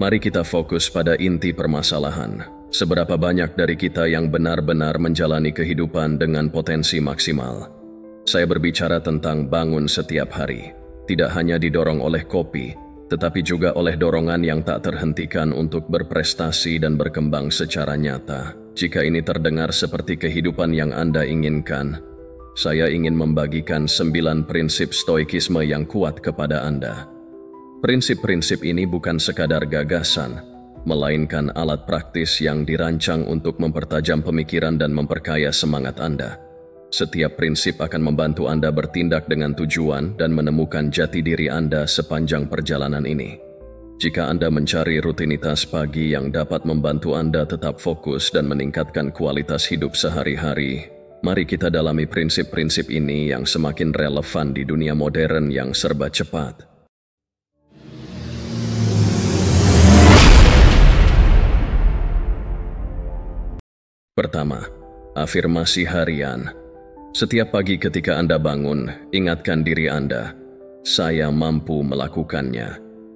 Mari kita fokus pada inti permasalahan. Seberapa banyak dari kita yang benar-benar menjalani kehidupan dengan potensi maksimal? Saya berbicara tentang bangun setiap hari. Tidak hanya didorong oleh kopi, tetapi juga oleh dorongan yang tak terhentikan untuk berprestasi dan berkembang secara nyata. Jika ini terdengar seperti kehidupan yang Anda inginkan, saya ingin membagikan 9 prinsip stoikisme yang kuat kepada Anda. Prinsip-prinsip ini bukan sekadar gagasan, melainkan alat praktis yang dirancang untuk mempertajam pemikiran dan memperkaya semangat Anda. Setiap prinsip akan membantu Anda bertindak dengan tujuan dan menemukan jati diri Anda sepanjang perjalanan ini. Jika Anda mencari rutinitas pagi yang dapat membantu Anda tetap fokus dan meningkatkan kualitas hidup sehari-hari, mari kita dalami prinsip-prinsip ini yang semakin relevan di dunia modern yang serba cepat. Pertama, afirmasi harian. Setiap pagi ketika Anda bangun, ingatkan diri Anda, saya mampu melakukannya.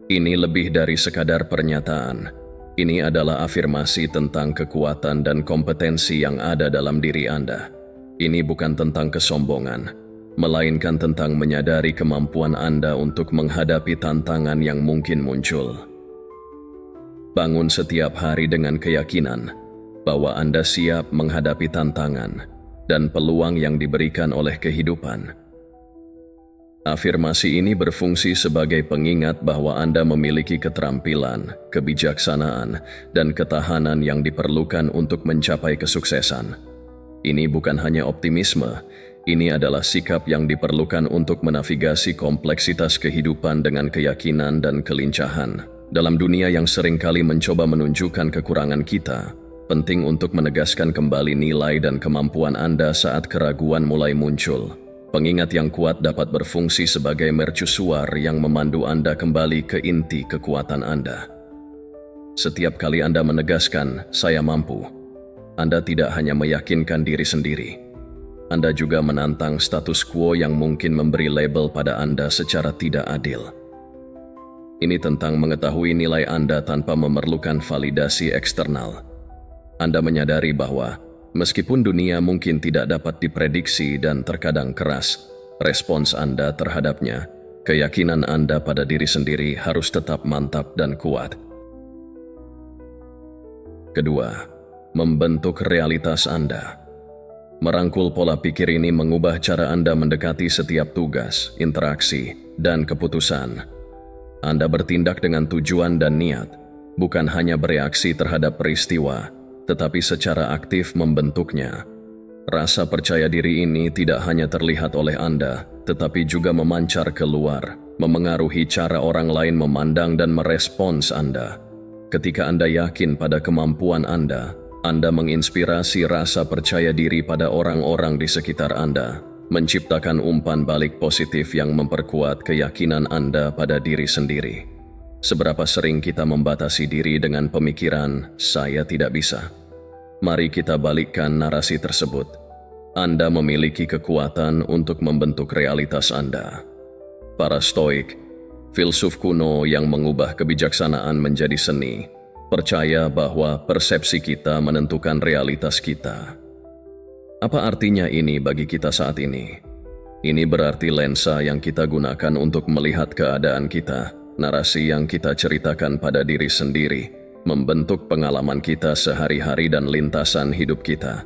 Ini lebih dari sekadar pernyataan. Ini adalah afirmasi tentang kekuatan dan kompetensi yang ada dalam diri Anda. Ini bukan tentang kesombongan, melainkan tentang menyadari kemampuan Anda untuk menghadapi tantangan yang mungkin muncul. Bangun setiap hari dengan keyakinan bahwa Anda siap menghadapi tantangan dan peluang yang diberikan oleh kehidupan. Afirmasi ini berfungsi sebagai pengingat bahwa Anda memiliki keterampilan, kebijaksanaan, dan ketahanan yang diperlukan untuk mencapai kesuksesan. Ini bukan hanya optimisme, ini adalah sikap yang diperlukan untuk menavigasi kompleksitas kehidupan dengan keyakinan dan kelincahan. Dalam dunia yang seringkali mencoba menunjukkan kekurangan kita, penting untuk menegaskan kembali nilai dan kemampuan Anda saat keraguan mulai muncul. Pengingat yang kuat dapat berfungsi sebagai mercusuar yang memandu Anda kembali ke inti kekuatan Anda. Setiap kali Anda menegaskan, saya mampu, Anda tidak hanya meyakinkan diri sendiri. Anda juga menantang status quo yang mungkin memberi label pada Anda secara tidak adil. Ini tentang mengetahui nilai Anda tanpa memerlukan validasi eksternal. Anda menyadari bahwa, meskipun dunia mungkin tidak dapat diprediksi dan terkadang keras, respons Anda terhadapnya, keyakinan Anda pada diri sendiri harus tetap mantap dan kuat. Kedua, membentuk realitas Anda. Merangkul pola pikir ini mengubah cara Anda mendekati setiap tugas, interaksi, dan keputusan. Anda bertindak dengan tujuan dan niat, bukan hanya bereaksi terhadap peristiwa, tetapi secara aktif membentuknya. Rasa percaya diri ini tidak hanya terlihat oleh Anda, tetapi juga memancar keluar, memengaruhi cara orang lain memandang dan merespons Anda. Ketika Anda yakin pada kemampuan Anda menginspirasi rasa percaya diri pada orang-orang di sekitar Anda, menciptakan umpan balik positif yang memperkuat keyakinan Anda pada diri sendiri. Seberapa sering kita membatasi diri dengan pemikiran, saya tidak bisa. Mari kita balikkan narasi tersebut. Anda memiliki kekuatan untuk membentuk realitas Anda. Para Stoik, filsuf kuno yang mengubah kebijaksanaan menjadi seni, percaya bahwa persepsi kita menentukan realitas kita. Apa artinya ini bagi kita saat ini? Ini berarti lensa yang kita gunakan untuk melihat keadaan kita, narasi yang kita ceritakan pada diri sendiri, membentuk pengalaman kita sehari-hari dan lintasan hidup kita.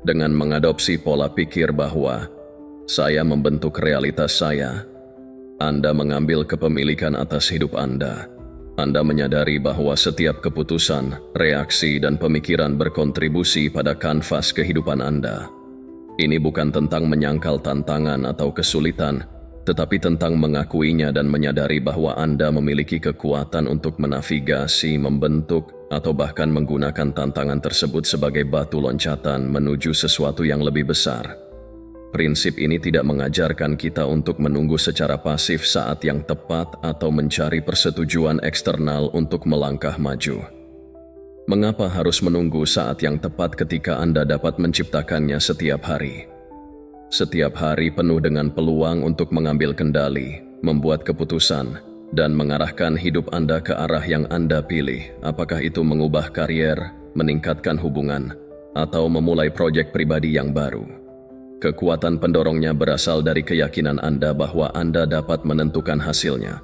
Dengan mengadopsi pola pikir bahwa saya membentuk realitas saya, Anda mengambil kepemilikan atas hidup Anda. Anda menyadari bahwa setiap keputusan, reaksi, dan pemikiran berkontribusi pada kanvas kehidupan Anda. Ini bukan tentang menyangkal tantangan atau kesulitan, tetapi tentang mengakuinya dan menyadari bahwa Anda memiliki kekuatan untuk menavigasi, membentuk, atau bahkan menggunakan tantangan tersebut sebagai batu loncatan menuju sesuatu yang lebih besar. Prinsip ini tidak mengajarkan kita untuk menunggu secara pasif saat yang tepat atau mencari persetujuan eksternal untuk melangkah maju. Mengapa harus menunggu saat yang tepat ketika Anda dapat menciptakannya setiap hari? Setiap hari penuh dengan peluang untuk mengambil kendali, membuat keputusan, dan mengarahkan hidup Anda ke arah yang Anda pilih, apakah itu mengubah karier, meningkatkan hubungan, atau memulai proyek pribadi yang baru. Kekuatan pendorongnya berasal dari keyakinan Anda bahwa Anda dapat menentukan hasilnya.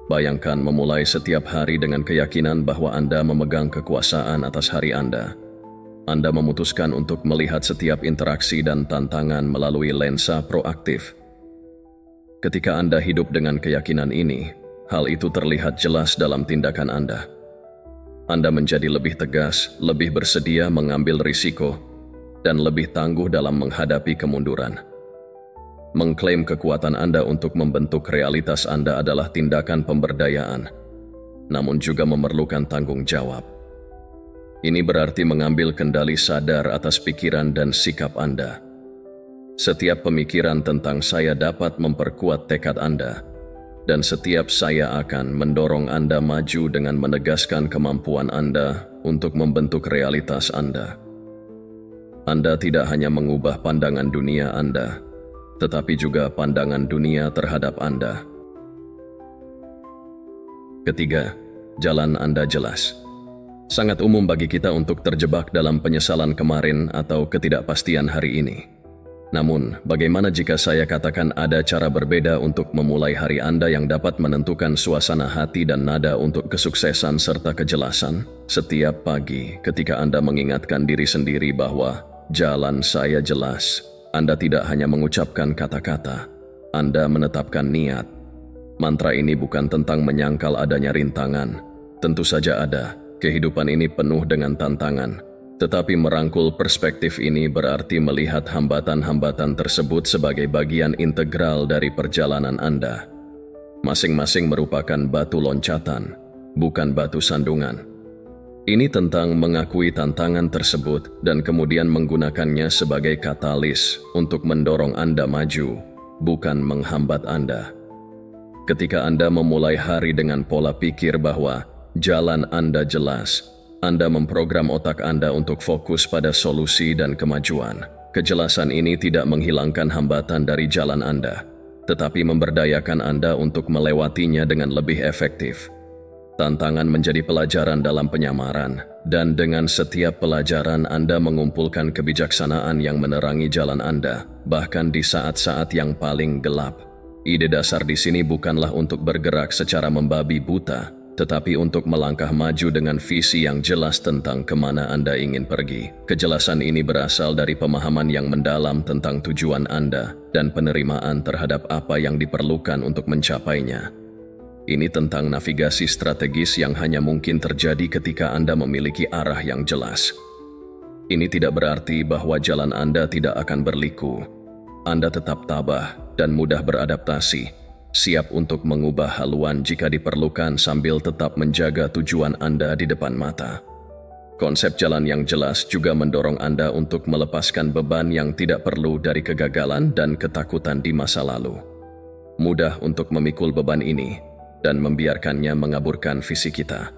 Bayangkan memulai setiap hari dengan keyakinan bahwa Anda memegang kekuasaan atas hari Anda. Anda memutuskan untuk melihat setiap interaksi dan tantangan melalui lensa proaktif. Ketika Anda hidup dengan keyakinan ini, hal itu terlihat jelas dalam tindakan Anda. Anda menjadi lebih tegas, lebih bersedia mengambil risiko, dan lebih tangguh dalam menghadapi kemunduran. Mengklaim kekuatan Anda untuk membentuk realitas Anda adalah tindakan pemberdayaan, namun juga memerlukan tanggung jawab. Ini berarti mengambil kendali sadar atas pikiran dan sikap Anda. Setiap pemikiran tentang saya dapat memperkuat tekad Anda, dan setiap saya akan mendorong Anda maju dengan menegaskan kemampuan Anda untuk membentuk realitas Anda. Anda tidak hanya mengubah pandangan dunia Anda, tetapi juga pandangan dunia terhadap Anda. Ketiga, jalan Anda jelas. Sangat umum bagi kita untuk terjebak dalam penyesalan kemarin atau ketidakpastian hari ini. Namun, bagaimana jika saya katakan ada cara berbeda untuk memulai hari Anda yang dapat menentukan suasana hati dan nada untuk kesuksesan serta kejelasan? Setiap pagi, ketika Anda mengingatkan diri sendiri bahwa jalan saya jelas, Anda tidak hanya mengucapkan kata-kata, Anda menetapkan niat. Mantra ini bukan tentang menyangkal adanya rintangan. Tentu saja ada, kehidupan ini penuh dengan tantangan. Tetapi merangkul perspektif ini berarti melihat hambatan-hambatan tersebut sebagai bagian integral dari perjalanan Anda. Masing-masing merupakan batu loncatan, bukan batu sandungan. Ini tentang mengakui tantangan tersebut dan kemudian menggunakannya sebagai katalis untuk mendorong Anda maju, bukan menghambat Anda. Ketika Anda memulai hari dengan pola pikir bahwa jalan Anda jelas, Anda memprogram otak Anda untuk fokus pada solusi dan kemajuan. Kejelasan ini tidak menghilangkan hambatan dari jalan Anda, tetapi memberdayakan Anda untuk melewatinya dengan lebih efektif. Tantangan menjadi pelajaran dalam penyamaran, dan dengan setiap pelajaran Anda mengumpulkan kebijaksanaan yang menerangi jalan Anda, bahkan di saat-saat yang paling gelap. Ide dasar di sini bukanlah untuk bergerak secara membabi buta, tetapi untuk melangkah maju dengan visi yang jelas tentang kemana Anda ingin pergi. Kejelasan ini berasal dari pemahaman yang mendalam tentang tujuan Anda dan penerimaan terhadap apa yang diperlukan untuk mencapainya. Ini tentang navigasi strategis yang hanya mungkin terjadi ketika Anda memiliki arah yang jelas. Ini tidak berarti bahwa jalan Anda tidak akan berliku. Anda tetap tabah dan mudah beradaptasi, siap untuk mengubah haluan jika diperlukan sambil tetap menjaga tujuan Anda di depan mata. Konsep jalan yang jelas juga mendorong Anda untuk melepaskan beban yang tidak perlu dari kegagalan dan ketakutan di masa lalu. Mudah untuk memikul beban ini dan membiarkannya mengaburkan visi kita.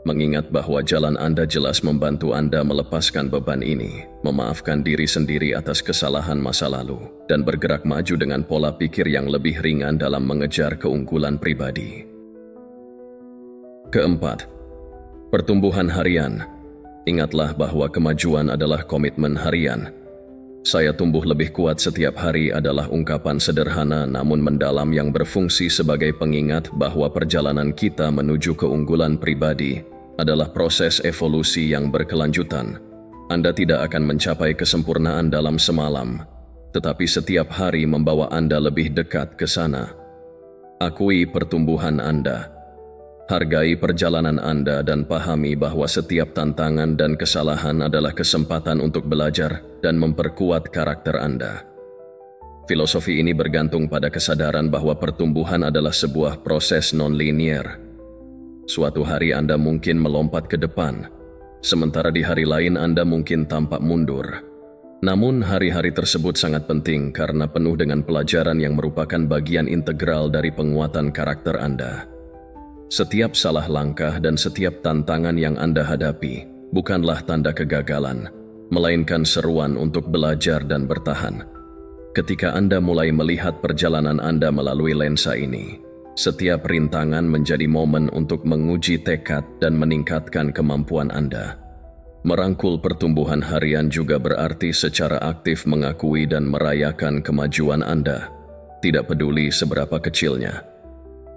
Mengingat bahwa jalan Anda jelas membantu Anda melepaskan beban ini, memaafkan diri sendiri atas kesalahan masa lalu, dan bergerak maju dengan pola pikir yang lebih ringan dalam mengejar keunggulan pribadi. Keempat, pertumbuhan harian. Ingatlah bahwa kemajuan adalah komitmen harian. Saya tumbuh lebih kuat setiap hari adalah ungkapan sederhana namun mendalam yang berfungsi sebagai pengingat bahwa perjalanan kita menuju keunggulan pribadi adalah proses evolusi yang berkelanjutan. Anda tidak akan mencapai kesempurnaan dalam semalam, tetapi setiap hari membawa Anda lebih dekat ke sana. Akui pertumbuhan Anda. Hargai perjalanan Anda dan pahami bahwa setiap tantangan dan kesalahan adalah kesempatan untuk belajar dan memperkuat karakter Anda. Filosofi ini bergantung pada kesadaran bahwa pertumbuhan adalah sebuah proses non-linier. Suatu hari Anda mungkin melompat ke depan, sementara di hari lain Anda mungkin tampak mundur. Namun hari-hari tersebut sangat penting karena penuh dengan pelajaran yang merupakan bagian integral dari penguatan karakter Anda. Setiap salah langkah dan setiap tantangan yang Anda hadapi bukanlah tanda kegagalan, melainkan seruan untuk belajar dan bertahan. Ketika Anda mulai melihat perjalanan Anda melalui lensa ini, Setiap rintangan menjadi momen untuk menguji tekad dan meningkatkan kemampuan Anda. Merangkul pertumbuhan harian juga berarti secara aktif mengakui dan merayakan kemajuan Anda, tidak peduli seberapa kecilnya.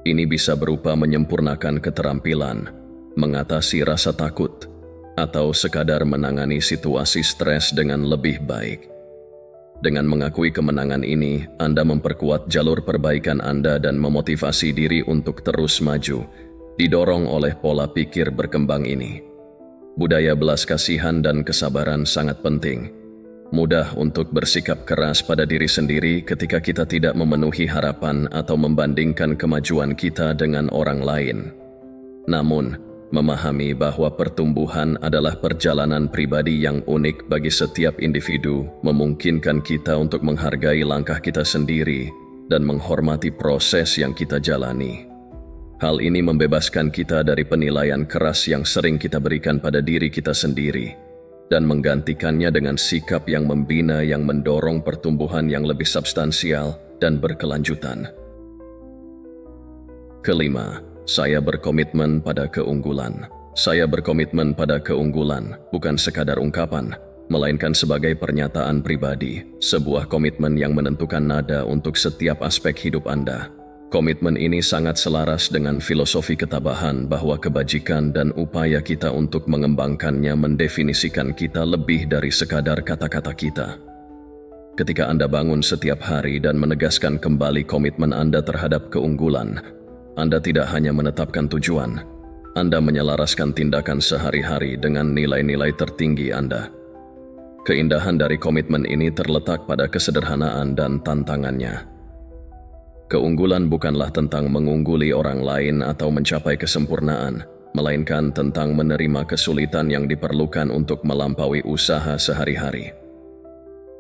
Ini bisa berupa menyempurnakan keterampilan, mengatasi rasa takut, atau sekadar menangani situasi stres dengan lebih baik. Dengan mengakui kemenangan ini, Anda memperkuat jalur perbaikan Anda dan memotivasi diri untuk terus maju, didorong oleh pola pikir berkembang ini. Budaya belas kasihan dan kesabaran sangat penting. Mudah untuk bersikap keras pada diri sendiri ketika kita tidak memenuhi harapan atau membandingkan kemajuan kita dengan orang lain. Namun, memahami bahwa pertumbuhan adalah perjalanan pribadi yang unik bagi setiap individu memungkinkan kita untuk menghargai langkah kita sendiri dan menghormati proses yang kita jalani. Hal ini membebaskan kita dari penilaian keras yang sering kita berikan pada diri kita sendiri dan menggantikannya dengan sikap yang membina yang mendorong pertumbuhan yang lebih substansial dan berkelanjutan. Kelima, saya berkomitmen pada keunggulan. Saya berkomitmen pada keunggulan bukan sekadar ungkapan, melainkan sebagai pernyataan pribadi, sebuah komitmen yang menentukan nada untuk setiap aspek hidup Anda. Komitmen ini sangat selaras dengan filosofi ketabahan bahwa kebajikan dan upaya kita untuk mengembangkannya mendefinisikan kita lebih dari sekadar kata-kata kita. Ketika Anda bangun setiap hari dan menegaskan kembali komitmen Anda terhadap keunggulan, Anda tidak hanya menetapkan tujuan, Anda menyelaraskan tindakan sehari-hari dengan nilai-nilai tertinggi Anda. Keindahan dari komitmen ini terletak pada kesederhanaan dan tantangannya. Keunggulan bukanlah tentang mengungguli orang lain atau mencapai kesempurnaan, melainkan tentang menerima kesulitan yang diperlukan untuk melampaui usaha sehari-hari.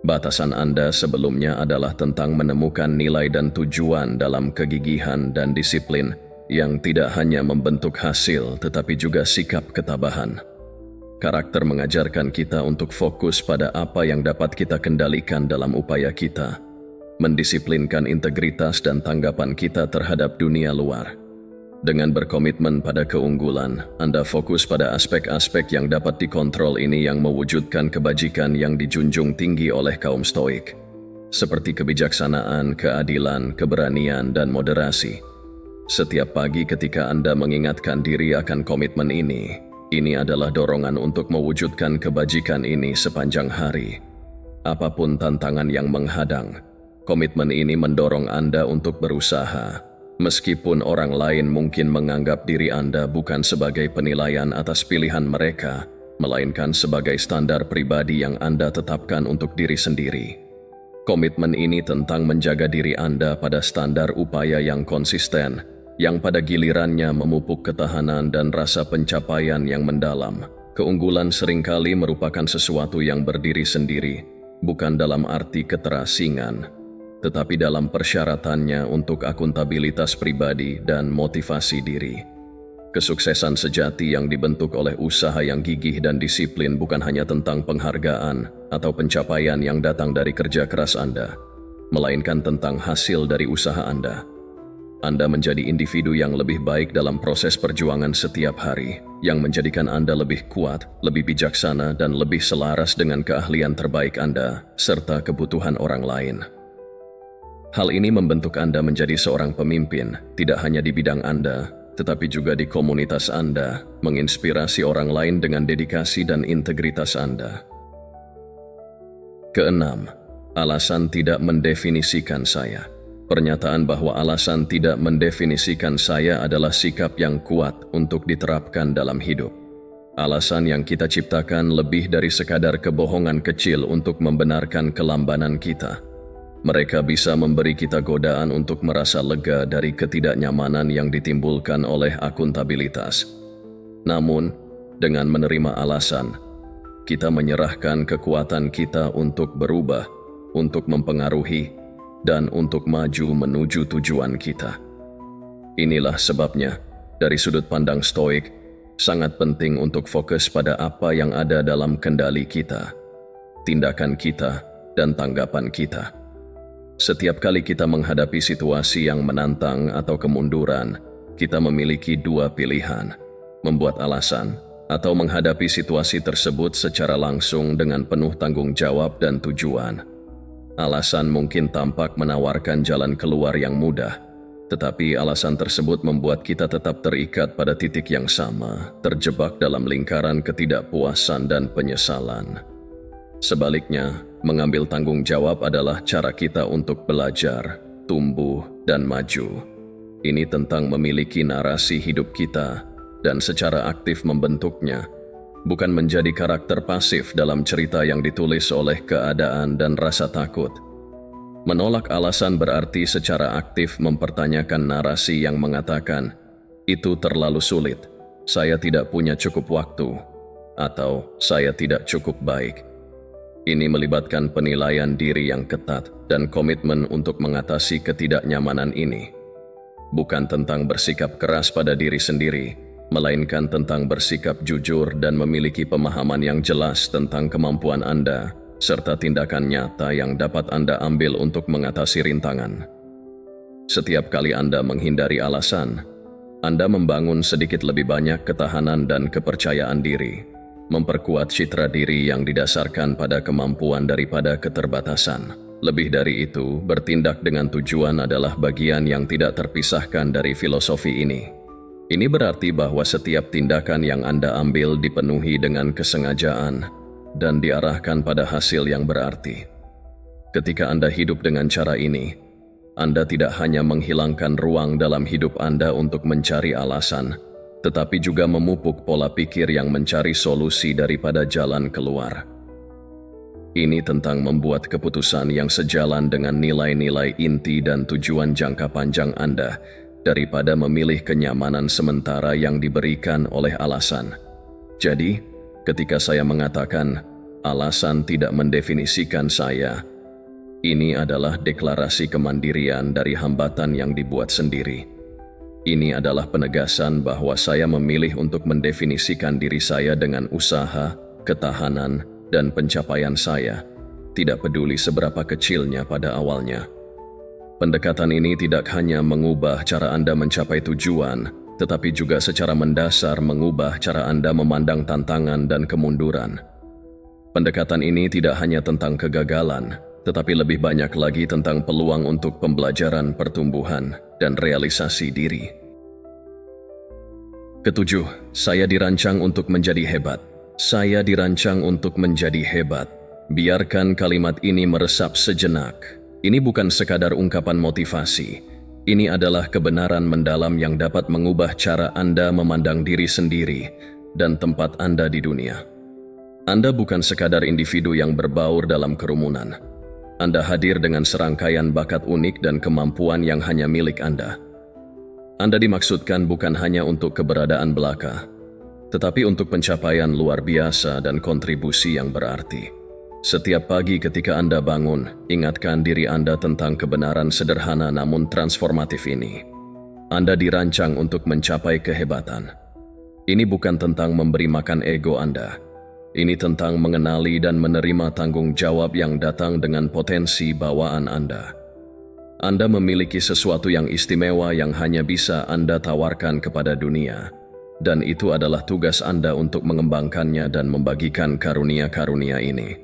Batasan Anda sebelumnya adalah tentang menemukan nilai dan tujuan dalam kegigihan dan disiplin yang tidak hanya membentuk hasil tetapi juga sikap ketabahan. Karakter mengajarkan kita untuk fokus pada apa yang dapat kita kendalikan dalam upaya kita, mendisiplinkan integritas dan tanggapan kita terhadap dunia luar. Dengan berkomitmen pada keunggulan, Anda fokus pada aspek-aspek yang dapat dikontrol ini yang mewujudkan kebajikan yang dijunjung tinggi oleh kaum Stoik, seperti kebijaksanaan, keadilan, keberanian, dan moderasi. Setiap pagi ketika Anda mengingatkan diri akan komitmen ini adalah dorongan untuk mewujudkan kebajikan ini sepanjang hari. Apapun tantangan yang menghadang, komitmen ini mendorong Anda untuk berusaha, meskipun orang lain mungkin menganggap diri Anda bukan sebagai penilaian atas pilihan mereka, melainkan sebagai standar pribadi yang Anda tetapkan untuk diri sendiri. Komitmen ini tentang menjaga diri Anda pada standar upaya yang konsisten, yang pada gilirannya memupuk ketahanan dan rasa pencapaian yang mendalam. Keunggulan seringkali merupakan sesuatu yang berdiri sendiri, bukan dalam arti keterasingan, tetapi dalam persyaratannya untuk akuntabilitas pribadi dan motivasi diri. Kesuksesan sejati yang dibentuk oleh usaha yang gigih dan disiplin bukan hanya tentang penghargaan atau pencapaian yang datang dari kerja keras Anda, melainkan tentang hasil dari usaha Anda. Anda menjadi individu yang lebih baik dalam proses perjuangan setiap hari, yang menjadikan Anda lebih kuat, lebih bijaksana, dan lebih selaras dengan keahlian terbaik Anda, serta kebutuhan orang lain. Hal ini membentuk Anda menjadi seorang pemimpin, tidak hanya di bidang Anda, tetapi juga di komunitas Anda, menginspirasi orang lain dengan dedikasi dan integritas Anda. Keenam, alasan tidak mendefinisikan saya. Pernyataan bahwa alasan tidak mendefinisikan saya adalah sikap yang kuat untuk diterapkan dalam hidup. Alasan yang kita ciptakan lebih dari sekadar kebohongan kecil untuk membenarkan kelambanan kita. Mereka bisa memberi kita godaan untuk merasa lega dari ketidaknyamanan yang ditimbulkan oleh akuntabilitas. Namun, dengan menerima alasan, kita menyerahkan kekuatan kita untuk berubah, untuk mempengaruhi, dan untuk maju menuju tujuan kita. Inilah sebabnya, dari sudut pandang Stoik, sangat penting untuk fokus pada apa yang ada dalam kendali kita, tindakan kita, dan tanggapan kita. Setiap kali kita menghadapi situasi yang menantang atau kemunduran, kita memiliki dua pilihan: membuat alasan atau menghadapi situasi tersebut secara langsung dengan penuh tanggung jawab dan tujuan. Alasan mungkin tampak menawarkan jalan keluar yang mudah, tetapi alasan tersebut membuat kita tetap terikat pada titik yang sama, terjebak dalam lingkaran ketidakpuasan dan penyesalan. Sebaliknya, mengambil tanggung jawab adalah cara kita untuk belajar, tumbuh, dan maju. Ini tentang memiliki narasi hidup kita dan secara aktif membentuknya, bukan menjadi karakter pasif dalam cerita yang ditulis oleh keadaan dan rasa takut. Menolak alasan berarti secara aktif mempertanyakan narasi yang mengatakan, "Itu terlalu sulit, saya tidak punya cukup waktu," atau "saya tidak cukup baik." Ini melibatkan penilaian diri yang ketat dan komitmen untuk mengatasi ketidaknyamanan ini. Bukan tentang bersikap keras pada diri sendiri, melainkan tentang bersikap jujur dan memiliki pemahaman yang jelas tentang kemampuan Anda, serta tindakan nyata yang dapat Anda ambil untuk mengatasi rintangan. Setiap kali Anda menghindari alasan, Anda membangun sedikit lebih banyak ketahanan dan kepercayaan diri, memperkuat citra diri yang didasarkan pada kemampuan daripada keterbatasan. Lebih dari itu, bertindak dengan tujuan adalah bagian yang tidak terpisahkan dari filosofi ini. Ini berarti bahwa setiap tindakan yang Anda ambil dipenuhi dengan kesengajaan dan diarahkan pada hasil yang berarti. Ketika Anda hidup dengan cara ini, Anda tidak hanya menghilangkan ruang dalam hidup Anda untuk mencari alasan, tetapi juga memupuk pola pikir yang mencari solusi daripada jalan keluar. Ini tentang membuat keputusan yang sejalan dengan nilai-nilai inti dan tujuan jangka panjang Anda, daripada memilih kenyamanan sementara yang diberikan oleh alasan. Jadi, ketika saya mengatakan, alasan tidak mendefinisikan saya, ini adalah deklarasi kemandirian dari hambatan yang dibuat sendiri. Ini adalah penegasan bahwa saya memilih untuk mendefinisikan diri saya dengan usaha, ketahanan, dan pencapaian saya, tidak peduli seberapa kecilnya pada awalnya. Pendekatan ini tidak hanya mengubah cara Anda mencapai tujuan, tetapi juga secara mendasar mengubah cara Anda memandang tantangan dan kemunduran. Pendekatan ini tidak hanya tentang kegagalan, tetapi lebih banyak lagi tentang peluang untuk pembelajaran, pertumbuhan, dan realisasi diri. Ketujuh, saya dirancang untuk menjadi hebat. Saya dirancang untuk menjadi hebat. Biarkan kalimat ini meresap sejenak. Ini bukan sekadar ungkapan motivasi. Ini adalah kebenaran mendalam yang dapat mengubah cara Anda memandang diri sendiri dan tempat Anda di dunia. Anda bukan sekadar individu yang berbaur dalam kerumunan. Anda hadir dengan serangkaian bakat unik dan kemampuan yang hanya milik Anda. Anda dimaksudkan bukan hanya untuk keberadaan belaka, tetapi untuk pencapaian luar biasa dan kontribusi yang berarti. Setiap pagi ketika Anda bangun, ingatkan diri Anda tentang kebenaran sederhana namun transformatif ini. Anda dirancang untuk mencapai kehebatan. Ini bukan tentang memberi makan ego Anda. Ini tentang mengenali dan menerima tanggung jawab yang datang dengan potensi bawaan Anda. Anda memiliki sesuatu yang istimewa yang hanya bisa Anda tawarkan kepada dunia, dan itu adalah tugas Anda untuk mengembangkannya dan membagikan karunia-karunia ini.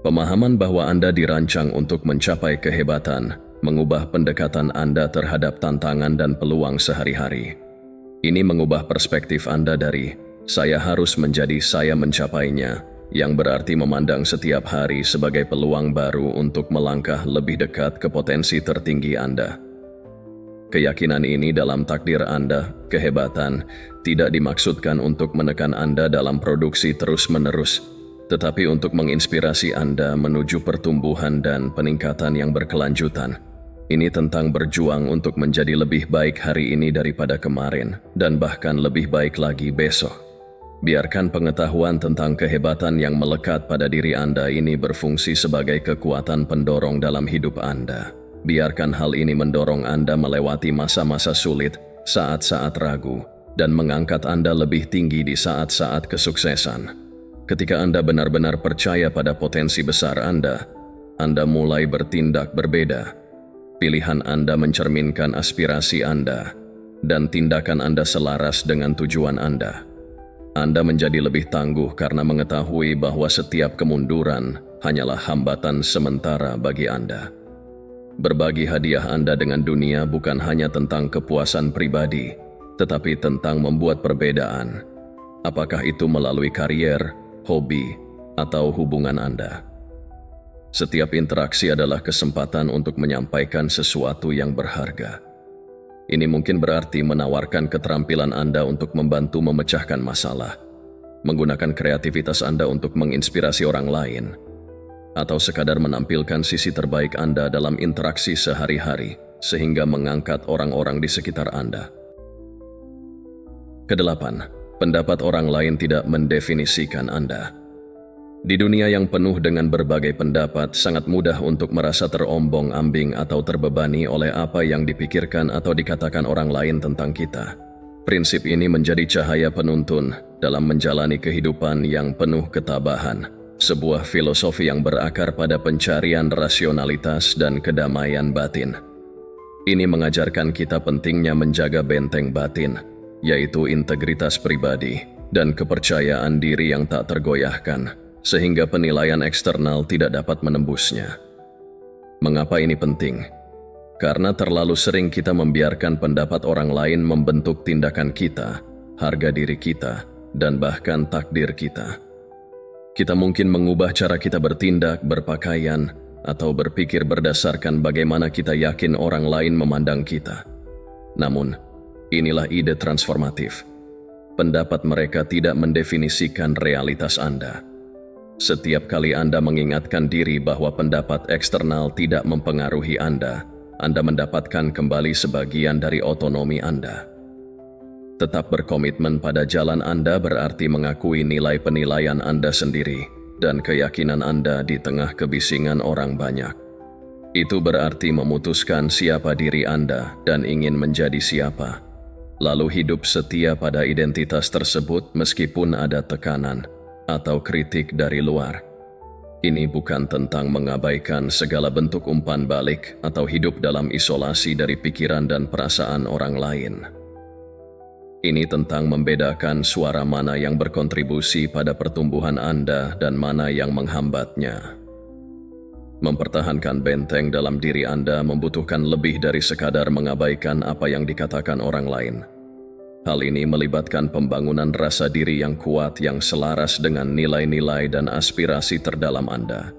Pemahaman bahwa Anda dirancang untuk mencapai kehebatan mengubah pendekatan Anda terhadap tantangan dan peluang sehari-hari. Ini mengubah perspektif Anda dari "saya harus menjadi saya mencapainya", yang berarti memandang setiap hari sebagai peluang baru untuk melangkah lebih dekat ke potensi tertinggi Anda. Keyakinan ini dalam takdir Anda, kehebatan, tidak dimaksudkan untuk menekan Anda dalam produksi terus-menerus, tetapi untuk menginspirasi Anda menuju pertumbuhan dan peningkatan yang berkelanjutan. Ini tentang berjuang untuk menjadi lebih baik hari ini daripada kemarin, dan bahkan lebih baik lagi besok. Biarkan pengetahuan tentang kehebatan yang melekat pada diri Anda ini berfungsi sebagai kekuatan pendorong dalam hidup Anda. Biarkan hal ini mendorong Anda melewati masa-masa sulit, saat-saat ragu, dan mengangkat Anda lebih tinggi di saat-saat kesuksesan. Ketika Anda benar-benar percaya pada potensi besar Anda mulai bertindak berbeda. Pilihan Anda mencerminkan aspirasi Anda, dan tindakan Anda selaras dengan tujuan Anda. Anda menjadi lebih tangguh karena mengetahui bahwa setiap kemunduran hanyalah hambatan sementara bagi Anda. Berbagi hadiah Anda dengan dunia bukan hanya tentang kepuasan pribadi, tetapi tentang membuat perbedaan. Apakah itu melalui karier, hobi, atau hubungan Anda? Setiap interaksi adalah kesempatan untuk menyampaikan sesuatu yang berharga. Ini mungkin berarti menawarkan keterampilan Anda untuk membantu memecahkan masalah, menggunakan kreativitas Anda untuk menginspirasi orang lain, atau sekadar menampilkan sisi terbaik Anda dalam interaksi sehari-hari sehingga mengangkat orang-orang di sekitar Anda. Kedelapan, pendapat orang lain tidak mendefinisikan Anda. Di dunia yang penuh dengan berbagai pendapat, sangat mudah untuk merasa terombang-ambing atau terbebani oleh apa yang dipikirkan atau dikatakan orang lain tentang kita. Prinsip ini menjadi cahaya penuntun dalam menjalani kehidupan yang penuh ketabahan, sebuah filosofi yang berakar pada pencarian rasionalitas dan kedamaian batin. Ini mengajarkan kita pentingnya menjaga benteng batin, yaitu integritas pribadi dan kepercayaan diri yang tak tergoyahkan, sehingga penilaian eksternal tidak dapat menembusnya. Mengapa ini penting? Karena terlalu sering kita membiarkan pendapat orang lain membentuk tindakan kita, harga diri kita, dan bahkan takdir kita. Kita mungkin mengubah cara kita bertindak, berpakaian, atau berpikir berdasarkan bagaimana kita yakin orang lain memandang kita. Namun, inilah ide transformatif. Pendapat mereka tidak mendefinisikan realitas Anda. Setiap kali Anda mengingatkan diri bahwa pendapat eksternal tidak mempengaruhi Anda mendapatkan kembali sebagian dari otonomi Anda. Tetap berkomitmen pada jalan Anda berarti mengakui nilai penilaian Anda sendiri dan keyakinan Anda di tengah kebisingan orang banyak. Itu berarti memutuskan siapa diri Anda dan ingin menjadi siapa, lalu hidup setia pada identitas tersebut meskipun ada tekanan atau kritik dari luar. Ini bukan tentang mengabaikan segala bentuk umpan balik atau hidup dalam isolasi dari pikiran dan perasaan orang lain. Ini tentang membedakan suara mana yang berkontribusi pada pertumbuhan Anda dan mana yang menghambatnya. Mempertahankan benteng dalam diri Anda membutuhkan lebih dari sekadar mengabaikan apa yang dikatakan orang lain. Hal ini melibatkan pembangunan rasa diri yang kuat yang selaras dengan nilai-nilai dan aspirasi terdalam Anda.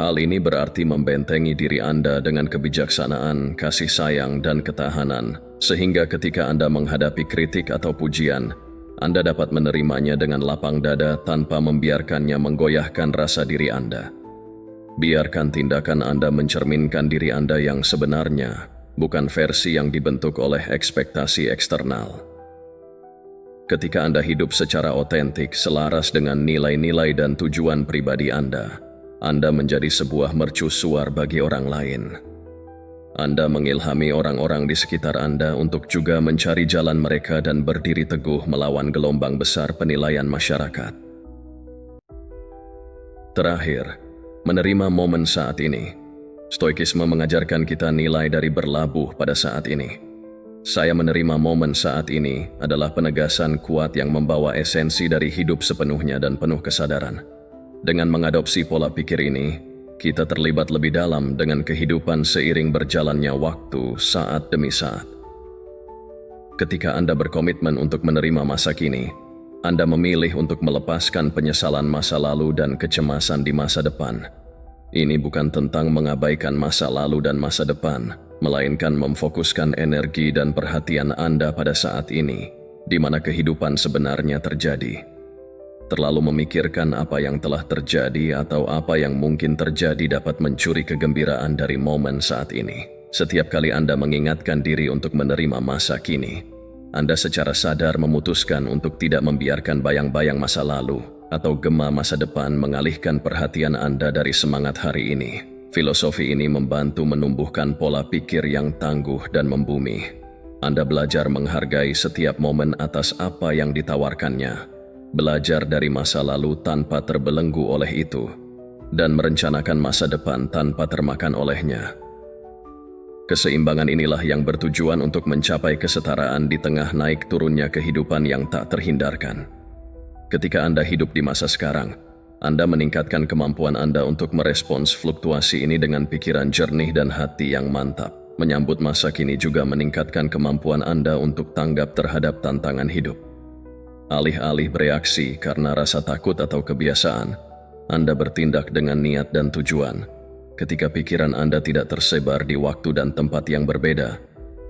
Hal ini berarti membentengi diri Anda dengan kebijaksanaan, kasih sayang, dan ketahanan, sehingga ketika Anda menghadapi kritik atau pujian, Anda dapat menerimanya dengan lapang dada tanpa membiarkannya menggoyahkan rasa diri Anda. Biarkan tindakan Anda mencerminkan diri Anda yang sebenarnya, bukan versi yang dibentuk oleh ekspektasi eksternal. Ketika Anda hidup secara otentik, selaras dengan nilai-nilai dan tujuan pribadi Anda menjadi sebuah mercusuar bagi orang lain. Anda mengilhami orang-orang di sekitar Anda untuk juga mencari jalan mereka dan berdiri teguh melawan gelombang besar penilaian masyarakat. Terakhir, menerima momen saat ini. Stoikisme mengajarkan kita nilai dari berlabuh pada saat ini. Saya menerima momen saat ini adalah penegasan kuat yang membawa esensi dari hidup sepenuhnya dan penuh kesadaran. Dengan mengadopsi pola pikir ini, kita terlibat lebih dalam dengan kehidupan seiring berjalannya waktu saat demi saat. Ketika Anda berkomitmen untuk menerima masa kini, Anda memilih untuk melepaskan penyesalan masa lalu dan kecemasan di masa depan. Ini bukan tentang mengabaikan masa lalu dan masa depan, melainkan memfokuskan energi dan perhatian Anda pada saat ini, di mana kehidupan sebenarnya terjadi. Terlalu memikirkan apa yang telah terjadi atau apa yang mungkin terjadi dapat mencuri kegembiraan dari momen saat ini. Setiap kali Anda mengingatkan diri untuk menerima masa kini, Anda secara sadar memutuskan untuk tidak membiarkan bayang-bayang masa lalu atau gema masa depan mengalihkan perhatian Anda dari semangat hari ini. Filosofi ini membantu menumbuhkan pola pikir yang tangguh dan membumi. Anda belajar menghargai setiap momen atas apa yang ditawarkannya, belajar dari masa lalu tanpa terbelenggu oleh itu, dan merencanakan masa depan tanpa termakan olehnya. Keseimbangan inilah yang bertujuan untuk mencapai kesetaraan di tengah naik turunnya kehidupan yang tak terhindarkan. Ketika Anda hidup di masa sekarang, Anda meningkatkan kemampuan Anda untuk merespons fluktuasi ini dengan pikiran jernih dan hati yang mantap. Menyambut masa kini juga meningkatkan kemampuan Anda untuk tanggap terhadap tantangan hidup. Alih-alih bereaksi karena rasa takut atau kebiasaan, Anda bertindak dengan niat dan tujuan. Ketika pikiran Anda tidak tersebar di waktu dan tempat yang berbeda,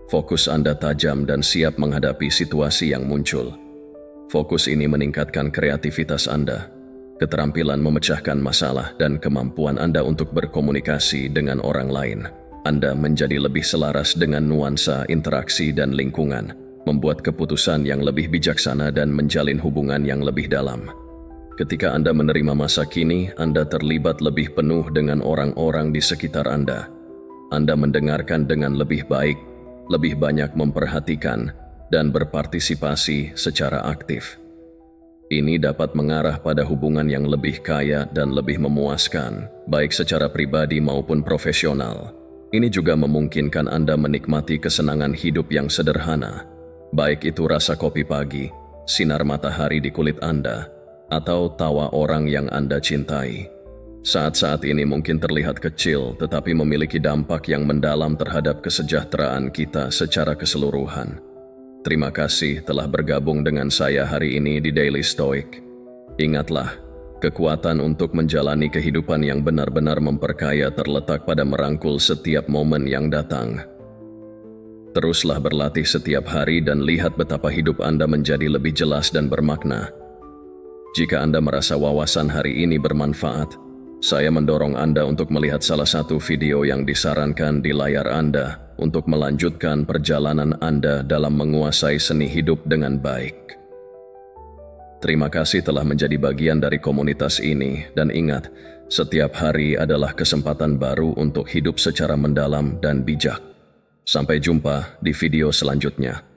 fokus Anda tajam dan siap menghadapi situasi yang muncul. Fokus ini meningkatkan kreativitas Anda, keterampilan memecahkan masalah, dan kemampuan Anda untuk berkomunikasi dengan orang lain. Anda menjadi lebih selaras dengan nuansa interaksi dan lingkungan, membuat keputusan yang lebih bijaksana dan menjalin hubungan yang lebih dalam. Ketika Anda menerima masa kini, Anda terlibat lebih penuh dengan orang-orang di sekitar Anda. Anda mendengarkan dengan lebih baik, lebih banyak memperhatikan, dan berpartisipasi secara aktif. Ini dapat mengarah pada hubungan yang lebih kaya dan lebih memuaskan, baik secara pribadi maupun profesional. Ini juga memungkinkan Anda menikmati kesenangan hidup yang sederhana, baik itu rasa kopi pagi, sinar matahari di kulit Anda, atau tawa orang yang Anda cintai. Saat-saat ini mungkin terlihat kecil, tetapi memiliki dampak yang mendalam terhadap kesejahteraan kita secara keseluruhan. Terima kasih telah bergabung dengan saya hari ini di Daily Stoic. Ingatlah, kekuatan untuk menjalani kehidupan yang benar-benar memperkaya terletak pada merangkul setiap momen yang datang. Teruslah berlatih setiap hari dan lihat betapa hidup Anda menjadi lebih jelas dan bermakna. Jika Anda merasa wawasan hari ini bermanfaat, saya mendorong Anda untuk melihat salah satu video yang disarankan di layar Anda untuk melanjutkan perjalanan Anda dalam menguasai seni hidup dengan baik. Terima kasih telah menjadi bagian dari komunitas ini, dan ingat, setiap hari adalah kesempatan baru untuk hidup secara mendalam dan bijak. Sampai jumpa di video selanjutnya.